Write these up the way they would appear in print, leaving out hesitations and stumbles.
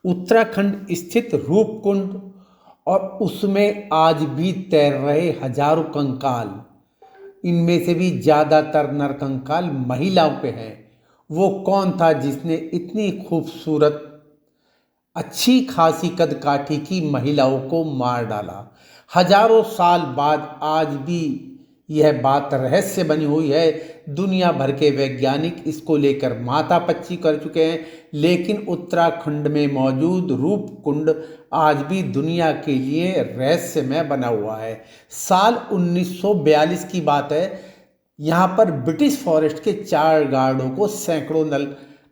उत्तराखंड स्थित रूपकुंड और उसमें आज भी तैर रहे हजारों कंकाल। इनमें से भी ज्यादातर नरकंकाल महिलाओं के हैं। वो कौन था जिसने इतनी खूबसूरत अच्छी खासी कदकाठी की महिलाओं को मार डाला? हजारों साल बाद आज भी यह बात रहस्य बनी हुई है। दुनिया भर के वैज्ञानिक इसको लेकर माथापच्ची कर चुके हैं, लेकिन उत्तराखंड में मौजूद रूपकुंड आज भी दुनिया के लिए रहस्यमय बना हुआ है। साल 1942 की बात है। यहाँ पर ब्रिटिश फॉरेस्ट के 4 गार्डों को सैकड़ों नल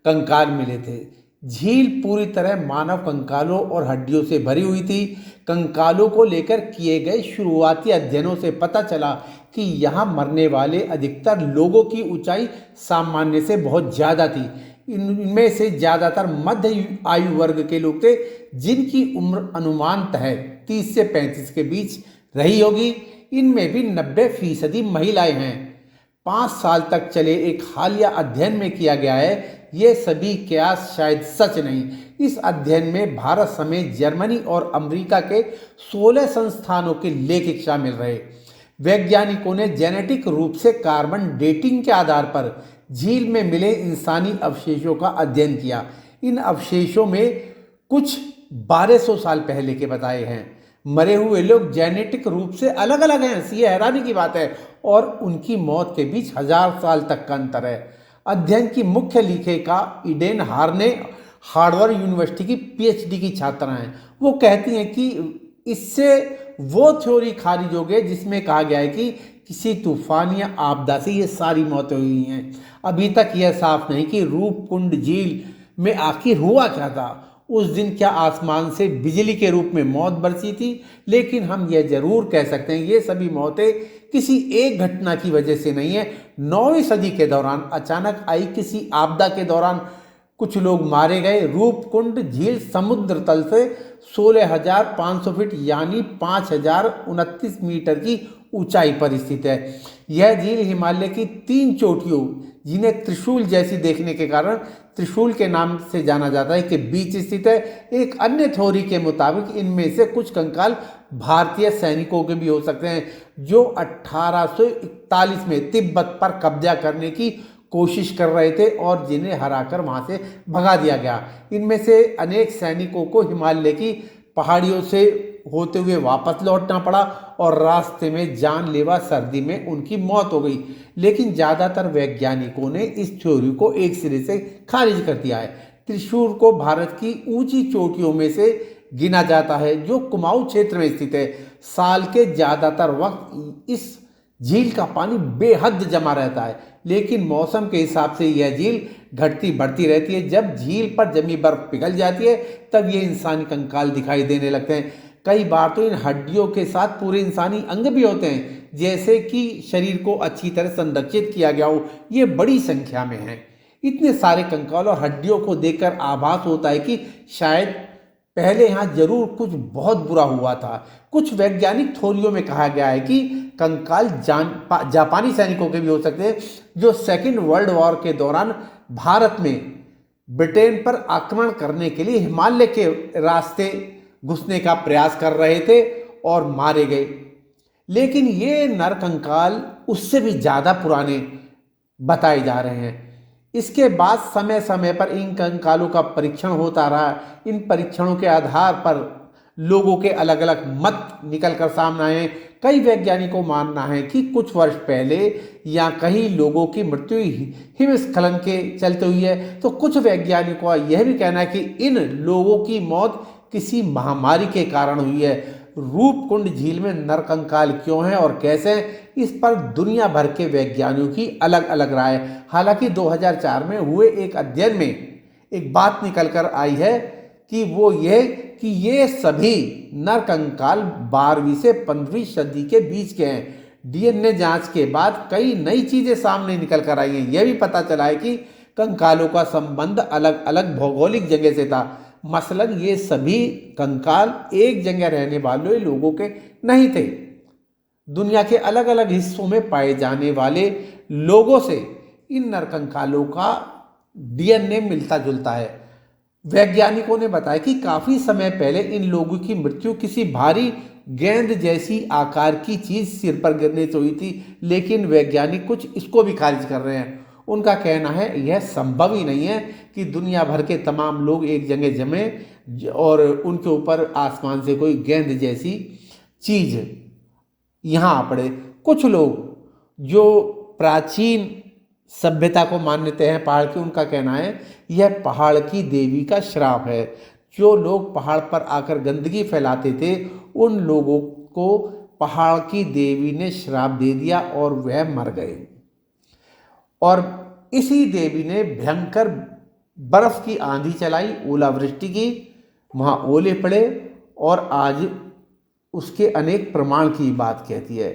कंकाल मिले थे। झील पूरी तरह मानव कंकालों और हड्डियों से भरी हुई थी। कंकालों को लेकर किए गए शुरुआती अध्ययनों से पता चला कि यहाँ मरने वाले अधिकतर लोगों की ऊंचाई सामान्य से बहुत ज़्यादा थी। इनमें से ज़्यादातर मध्य आयु वर्ग के लोग थे, जिनकी उम्र अनुमानतः 30 से 35 के बीच रही होगी। इनमें भी 90% महिलाएं हैं। 5 साल तक चले एक हालिया अध्ययन में किया गया है। ये सभी कयास शायद सच नहीं। इस अध्ययन में भारत समेत जर्मनी और अमेरिका के 16 संस्थानों के लेखक शामिल रहे। वैज्ञानिकों ने जेनेटिक रूप से कार्बन डेटिंग के आधार पर झील में मिले इंसानी अवशेषों का अध्ययन किया। इन अवशेषों में कुछ 1200 साल पहले के बताए हैं। मरे हुए लोग जेनेटिक रूप से अलग अलग हैं, ये हैरानी की बात है, और उनकी मौत के बीच 1000 साल तक का अंतर है। अध्ययन की मुख्य लेखिका ईडेन हार्ने हार्वर्ड यूनिवर्सिटी की पीएचडी की छात्रा हैं। वो कहती हैं कि इससे वो थ्योरी खारिज हो गई जिसमें कहा गया है कि किसी तूफान या आपदा से ये सारी मौतें हुई हैं। अभी तक यह साफ नहीं कि रूपकुंड झील में आखिर हुआ क्या था। उस दिन क्या आसमान से बिजली के रूप में मौत बरसी थी? लेकिन हम यह जरूर कह सकते हैं ये सभी मौतें किसी एक घटना की वजह से नहीं है। 9वीं सदी के दौरान अचानक आई किसी आपदा के दौरान कुछ लोग मारे गए। रूपकुंड झील समुद्र तल से 16,500 फीट यानी 5,029 मीटर की ऊंचाई पर स्थित है। यह झील हिमालय की 3 चोटियों, जिन्हें त्रिशूल जैसी देखने के कारण त्रिशूल के नाम से जाना जाता है, के बीच स्थित है। एक अन्य थ्योरी के मुताबिक इनमें से कुछ कंकाल भारतीय सैनिकों के भी हो सकते हैं, जो 1841 में तिब्बत पर कब्जा करने की कोशिश कर रहे थे और जिन्हें हराकर वहां से भगा दिया गया। इनमें से अनेक सैनिकों को हिमालय की पहाड़ियों से होते हुए वापस लौटना पड़ा और रास्ते में जानलेवा सर्दी में उनकी मौत हो गई। लेकिन ज़्यादातर वैज्ञानिकों ने इस थ्योरी को एक सिरे से खारिज कर दिया है। त्रिशूल को भारत की ऊंची चोटियों में से गिना जाता है, जो कुमाऊं क्षेत्र में स्थित है। साल के ज़्यादातर वक्त इस झील का पानी बेहद जमा रहता है, लेकिन मौसम के हिसाब से यह झील घटती बढ़ती रहती है। जब झील पर जमी बर्फ पिघल जाती है तब ये इंसानी कंकाल दिखाई देने लगते हैं। कई बार तो इन हड्डियों के साथ पूरे इंसानी अंग भी होते हैं, जैसे कि शरीर को अच्छी तरह संरक्षित किया गया हो। ये बड़ी संख्या में है। इतने सारे कंकाल और हड्डियों को देखकर आभास होता है कि शायद पहले यहाँ जरूर कुछ बहुत बुरा हुआ था। कुछ वैज्ञानिक थ्योरियों में कहा गया है कि कंकाल जापानी सैनिकों के भी हो सकते हैं, जो सेकेंड वर्ल्ड वॉर के दौरान भारत में ब्रिटेन पर आक्रमण करने के लिए हिमालय के रास्ते घुसने का प्रयास कर रहे थे और मारे गए। लेकिन ये नरकंकाल उससे भी ज़्यादा पुराने बताए जा रहे हैं। इसके बाद समय समय पर इन कंकालों का परीक्षण होता रहा। इन परीक्षणों के आधार पर लोगों के अलग अलग मत निकल कर सामने आए। कई वैज्ञानिकों को मानना है कि कुछ वर्ष पहले या कई लोगों की मृत्यु हिमस्खलन के चलते हुई है, तो कुछ वैज्ञानिकों का यह भी कहना है कि इन लोगों की मौत किसी महामारी के कारण हुई है। रूपकुंड झील में नरकंकाल क्यों हैं और कैसे हैं, इस पर दुनिया भर के वैज्ञानिकों की अलग अलग राय है। हालांकि 2004 में हुए एक अध्ययन में एक बात निकल कर आई है कि वो ये कि ये सभी नरकंकाल 12वीं से 15वीं सदी के बीच के हैं। डीएनए जांच के बाद कई नई चीजें सामने निकल कर आई हैं। यह भी पता चला है कि कंकालों का संबंध अलग अलग भौगोलिक जगह से था। मसलन ये सभी कंकाल एक जगह रहने वाले लोगों के नहीं थे। दुनिया के अलग अलग हिस्सों में पाए जाने वाले लोगों से इन नरकंकालों का डीएनए मिलता जुलता है। वैज्ञानिकों ने बताया कि काफी समय पहले इन लोगों की मृत्यु किसी भारी गेंद जैसी आकार की चीज सिर पर गिरने से हुई थी, लेकिन वैज्ञानिक कुछ इसको भी खारिज कर रहे हैं। उनका कहना है यह संभव ही नहीं है कि दुनिया भर के तमाम लोग एक जगह जमे और उनके ऊपर आसमान से कोई गेंद जैसी चीज यहाँ आ पड़े। कुछ लोग जो प्राचीन सभ्यता को मान्यते हैं पहाड़ की, उनका कहना है यह पहाड़ की देवी का श्राप है। जो लोग पहाड़ पर आकर गंदगी फैलाते थे उन लोगों को पहाड़ की देवी ने श्राप दे दिया और वह मर गए। और इसी देवी ने भयंकर बर्फ की आंधी चलाई, ओलावृष्टि की, वहाँ ओले पड़े और आज उसके अनेक प्रमाण की बात कहती है।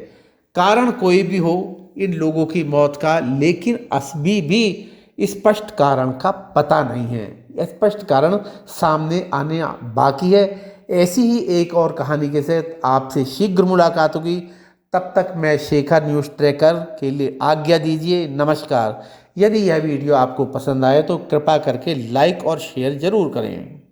कारण कोई भी हो इन लोगों की मौत का, लेकिन अभी भी स्पष्ट कारण का पता नहीं है। स्पष्ट कारण सामने आने बाकी है। ऐसी ही एक और कहानी के साथ आपसे शीघ्र मुलाकात होगी। तब तक मैं शेखर न्यूज़ ट्रैकर के लिए आज्ञा दीजिए। नमस्कार। यदि यह वीडियो आपको पसंद आए तो कृपा करके लाइक और शेयर जरूर करें।